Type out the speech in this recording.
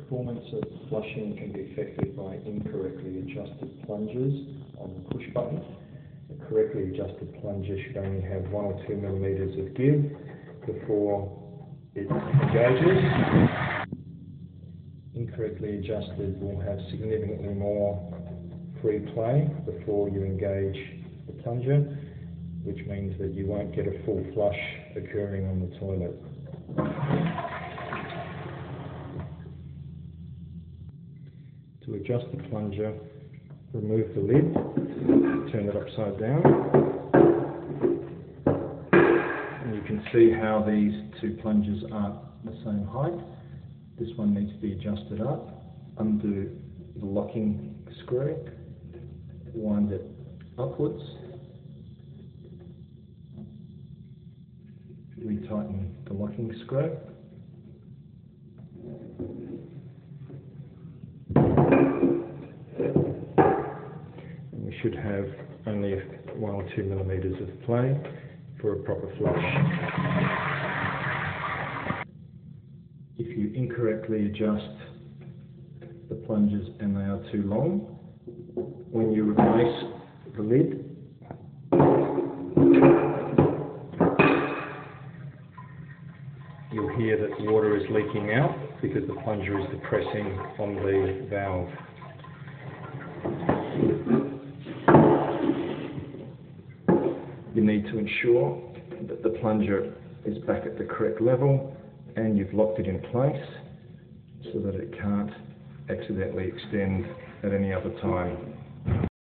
performance of flushing can be affected by incorrectly adjusted plungers on the push button. A correctly adjusted plunger should only have 1 or 2 millimeters of give before it engages. Incorrectly adjusted will have significantly more free play before you engage the plunger, which means that you won't get a full flush occurring on the toilet. To adjust the plunger, remove the lid, turn it upside down, and you can see how these two plungers aren't the same height. This one needs to be adjusted up. Undo the locking screw, wind it upwards, retighten the locking screw. And we should have only 1 or 2 millimeters of play for a proper flush. If you incorrectly adjust the plungers and they are too long, when you replace the lid, you'll hear that water is leaking out because the plunger is depressing on the valve. You need to ensure that the plunger is back at the correct level and you've locked it in place so that it can't accidentally extend at any other time.